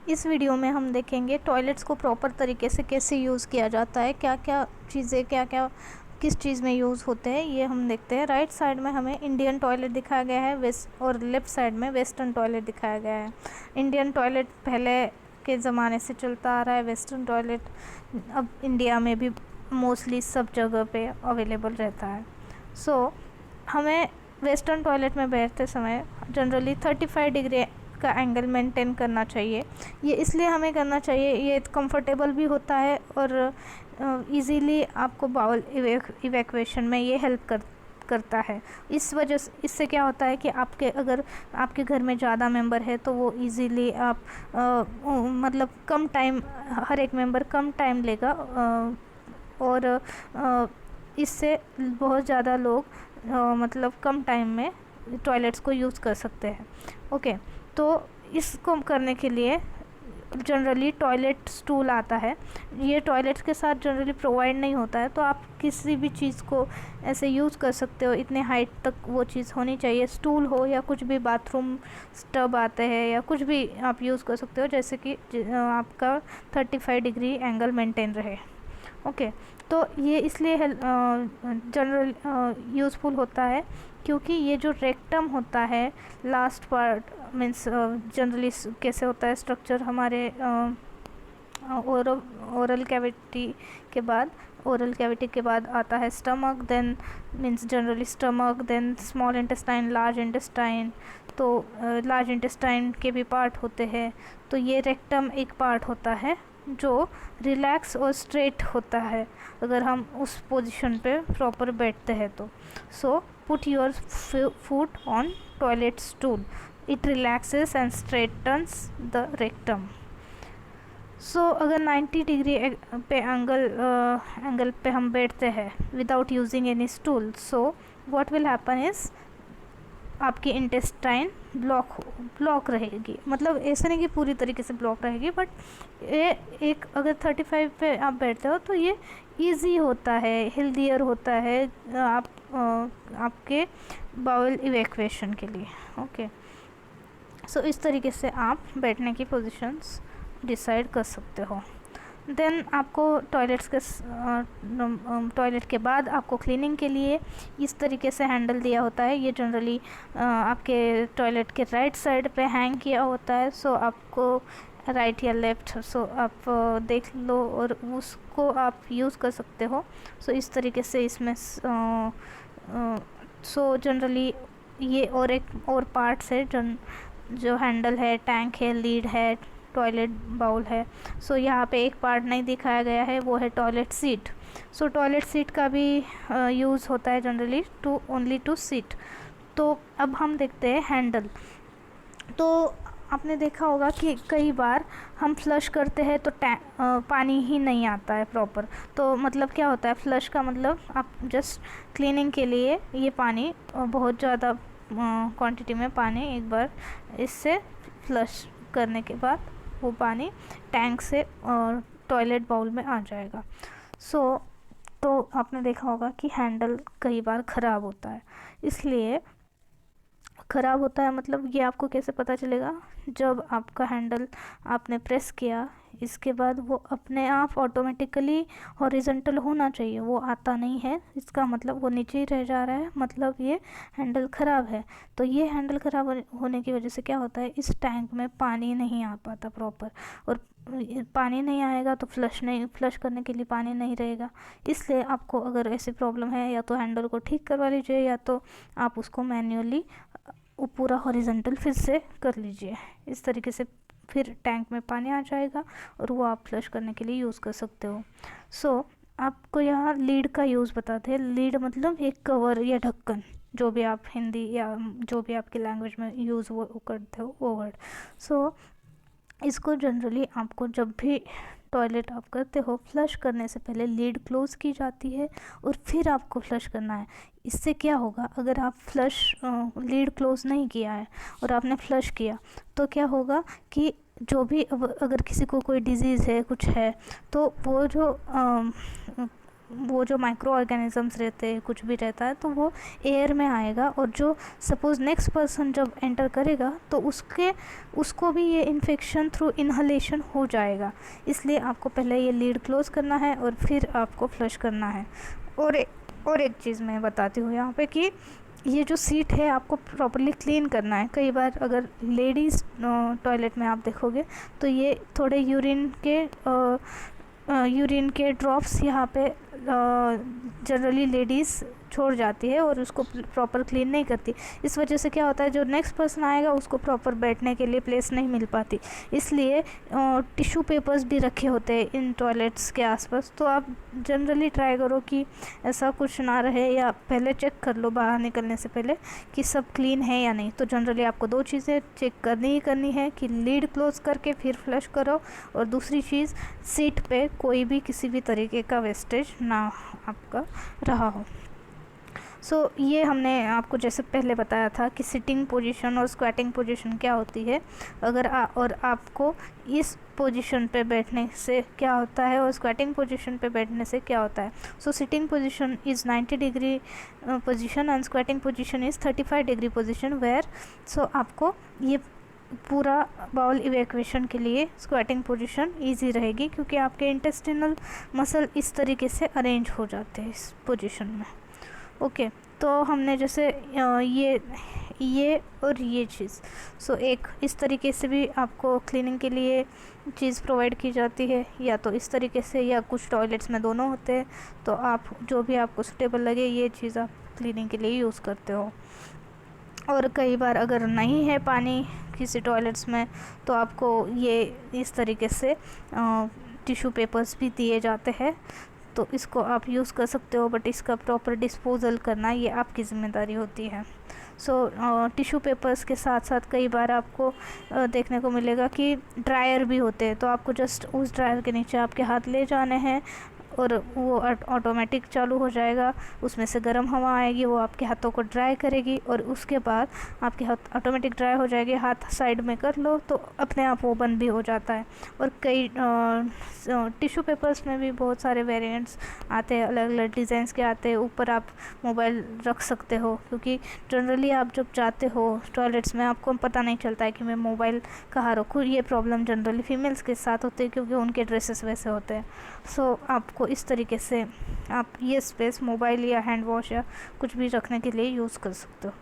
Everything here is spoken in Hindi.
इस वीडियो में हम देखेंगे टॉयलेट्स को प्रॉपर तरीके से कैसे यूज़ किया जाता है, क्या क्या चीज़ें किस चीज़ में यूज़ होते हैं, ये हम देखते हैं। राइट साइड में हमें इंडियन टॉयलेट दिखाया गया है वेस्ट, और लेफ़्ट साइड में वेस्टर्न टॉयलेट दिखाया गया है। इंडियन टॉयलेट पहले के ज़माने से चलता आ रहा है, वेस्टर्न टॉयलेट अब इंडिया में भी मोस्टली सब जगह पे अवेलेबल रहता है। सो हमें वेस्टर्न टॉयलेट में बैठते समय जनरली 35 डिग्री का एंगल मेंटेन करना चाहिए। ये इसलिए हमें करना चाहिए, ये कंफर्टेबल भी होता है और इजीली आपको बाउल इवैक्यूएशन में ये हेल्प करता है। इस वजह से इससे क्या होता है कि अगर आपके घर में ज़्यादा मेंबर है तो वो इजीली आप मतलब कम टाइम, हर एक मेंबर कम टाइम लेगा और इससे बहुत ज़्यादा लोग मतलब कम टाइम में टॉयलेट्स को यूज़ कर सकते हैं। ओके, तो इसको करने के लिए जनरली टॉयलेट स्टूल आता है। ये टॉयलेट्स के साथ जनरली प्रोवाइड नहीं होता है, तो आप किसी भी चीज़ को ऐसे यूज़ कर सकते हो। इतने हाइट तक वो चीज़ होनी चाहिए, स्टूल हो या कुछ भी बाथरूम स्टब आते हैं या कुछ भी आप यूज़ कर सकते हो, जैसे कि आपका 35 डिग्री एंगल मेंटेन रहे। ओके, तो ये इसलिए जनरल यूज़फुल होता है क्योंकि ये जो रेक्टम होता है, लास्ट पार्ट मीन्स जनरली कैसे होता है स्ट्रक्चर हमारे ओरल कैविटी के बाद आता है stomach, then means generally stomach, then small intestine, large intestine. तो लार्ज इंटेस्टाइन के भी पार्ट होते हैं। तो ये रेक्टम एक पार्ट होता है जो रिलैक्स और स्ट्रेट होता है अगर हम उस पोजीशन पे प्रॉपर बैठते हैं तो। So put your foot on toilet stool, it relaxes and straightens the rectum. So अगर 90 डिग्री पे एंगल पे हम बैठते हैं without using any stool, so what will happen is आपकी इंटेस्टाइन ब्लॉक रहेगी। मतलब ऐसा नहीं कि पूरी तरीके से ब्लॉक रहेगी, बट ये एक अगर 35 पे आप बैठते हो तो ये इजी होता है, हेल्दियर होता है आपके बाउल इवैक्यूएशन के लिए। ओके, सो इस तरीके से आप बैठने की पोजीशंस डिसाइड कर सकते हो। देन आपको टॉयलेट के बाद आपको क्लीनिंग के लिए इस तरीके से हैंडल दिया होता है। ये जनरली आपके टॉयलेट के राइट साइड पे हैंग किया होता है। सो आपको राइट या लेफ़्ट, सो आप देख लो और उसको आप यूज़ कर सकते हो। सो इस तरीके से इसमें सो जनरली ये और एक और पार्ट्स है जो हैंडल है, टैंक है, लीड है, टॉयलेट बाउल है। सो यहाँ पे एक पार्ट नहीं दिखाया गया है, वो है टॉयलेट सीट। सो टॉयलेट सीट का भी यूज़ होता है जनरली ओनली टू सीट। तो अब हम देखते हैं हैंडल। तो आपने देखा होगा कि कई बार हम फ्लश करते हैं तो पानी ही नहीं आता है प्रॉपर। तो मतलब क्या होता है, फ्लश का मतलब आप जस्ट क्लीनिंग के लिए ये पानी बहुत ज़्यादा क्वांटिटी में पानी एक बार इससे फ्लश करने के बाद वो पानी टैंक से टॉयलेट बाउल में आ जाएगा। सो तो आपने देखा होगा कि हैंडल कई बार ख़राब होता है। इसलिए ख़राब होता है मतलब ये आपको कैसे पता चलेगा, जब आपका हैंडल आपने प्रेस किया इसके बाद वो अपने आप ऑटोमेटिकली हॉरिजॉन्टल होना चाहिए, वो आता नहीं है, इसका मतलब वो नीचे ही रह जा रहा है, मतलब ये हैंडल ख़राब है। तो ये हैंडल ख़राब होने की वजह से क्या होता है, इस टैंक में पानी नहीं आ पाता प्रॉपर, और पानी नहीं आएगा तो फ्लश करने के लिए पानी नहीं रहेगा। इसलिए आपको अगर ऐसी प्रॉब्लम है या तो हैंडल को ठीक करवा लीजिए या तो आप उसको मैन्युअली पूरा हॉरिजॉन्टल फिर से कर लीजिए। इस तरीके से फिर टैंक में पानी आ जाएगा और वो आप फ्लश करने के लिए यूज़ कर सकते हो। सो आपको यहाँ लीड का यूज़ बताते हैं। लीड मतलब एक कवर या ढक्कन, जो भी आप हिंदी या जो भी आपकी लैंग्वेज में यूज़ वो करते हो वो वर्ड। सो इसको जनरली आपको जब भी टॉयलेट आप करते हो, फ्लश करने से पहले लीड क्लोज़ की जाती है और फिर आपको फ्लश करना है। इससे क्या होगा, अगर आप लीड क्लोज़ नहीं किया है और आपने फ्लश किया तो क्या होगा कि जो भी अगर किसी को कोई डिजीज़ है, कुछ है, तो वो जो वो जो माइक्रो ऑर्गेनिजम्स रहते हैं, कुछ भी रहता है, तो वो एयर में आएगा, और जो सपोज़ नेक्स्ट पर्सन जब एंटर करेगा तो उसको भी ये इन्फेक्शन थ्रू इन्हलेशन हो जाएगा। इसलिए आपको पहले ये लीड क्लोज करना है और फिर आपको फ्लश करना है। और एक चीज़ मैं बताती हूँ यहाँ पे कि ये जो सीट है आपको प्रॉपरली क्लीन करना है। कई बार अगर लेडीज़ टॉयलेट में आप देखोगे तो ये थोड़े यूरिन के ड्रॉप्स यहाँ पे जनरली लेडीज़ छोड़ जाती है और उसको प्रॉपर क्लीन नहीं करती। इस वजह से क्या होता है, जो नेक्स्ट पर्सन आएगा उसको प्रॉपर बैठने के लिए प्लेस नहीं मिल पाती। इसलिए टिश्यू पेपर्स भी रखे होते हैं इन टॉयलेट्स के आसपास। तो आप जनरली ट्राई करो कि ऐसा कुछ ना रहे, या पहले चेक कर लो बाहर निकलने से पहले कि सब क्लीन है या नहीं। तो जनरली आपको 2 चीज़ें चेक करनी ही करनी है कि लीड क्लोज करके फिर फ्लश करो, और दूसरी चीज़ सीट पे कोई भी किसी भी तरीके का वेस्टेज ना आपका रहा हो। ये हमने आपको जैसे पहले बताया था कि सिटिंग पोजीशन और स्क्वैटिंग पोजीशन क्या होती है। और आपको इस पोजीशन पे बैठने से क्या होता है और स्क्वैटिंग पोजीशन पे बैठने से क्या होता है। Sitting position is 90 degree position and squatting position is 35 degree position where आपको ये पूरा बाउल इवैक्यूएशन के लिए स्क्वैटिंग पोजीशन इजी रहेगी, क्योंकि आपके इंटेस्टिनल मसल इस तरीके से अरेंज हो जाते हैं इस पोजीशन में। ओके, तो हमने जैसे ये और ये चीज़ एक इस तरीके से भी आपको क्लीनिंग के लिए चीज़ प्रोवाइड की जाती है, या तो इस तरीके से, या कुछ टॉयलेट्स में दोनों होते हैं। तो आप जो भी आपको सूटेबल लगे ये चीज़ आप क्लीनिंग के लिए यूज़ करते हो। और कई बार अगर नहीं है पानी किसी टॉयलेट्स में तो आपको ये इस तरीके से टिश्यू पेपर्स भी दिए जाते हैं, तो इसको आप यूज़ कर सकते हो। बट इसका प्रॉपर डिस्पोजल करना ये आपकी ज़िम्मेदारी होती है। टिश्यू पेपर्स के साथ साथ कई बार आपको देखने को मिलेगा कि ड्रायर भी होते हैं। तो आपको जस्ट उस ड्रायर के नीचे आपके हाथ ले जाने हैं और वो ऑटोमेटिक चालू हो जाएगा, उसमें से गर्म हवा आएगी, वो आपके हाथों को ड्राई करेगी, और उसके बाद आपके हाथ ऑटोमेटिक ड्राई हो जाएंगे। हाथ साइड में कर लो तो अपने आप वो बंद भी हो जाता है। और कई टिश्यू पेपर्स में भी बहुत सारे वेरिएंट्स आते हैं, अलग अलग डिज़ाइंस के आते हैं। ऊपर आप मोबाइल रख सकते हो, क्योंकि जनरली आप जब जाते हो टॉयलेट्स में आपको पता नहीं चलता है कि मैं मोबाइल कहाँ रखूँ। ये प्रॉब्लम जनरली फीमेल्स के साथ होती है, क्योंकि उनके ड्रेसेस वैसे होते हैं। आपको इस तरीके से आप ये स्पेस मोबाइल या हैंड वॉश या कुछ भी रखने के लिए यूज़ कर सकते हो।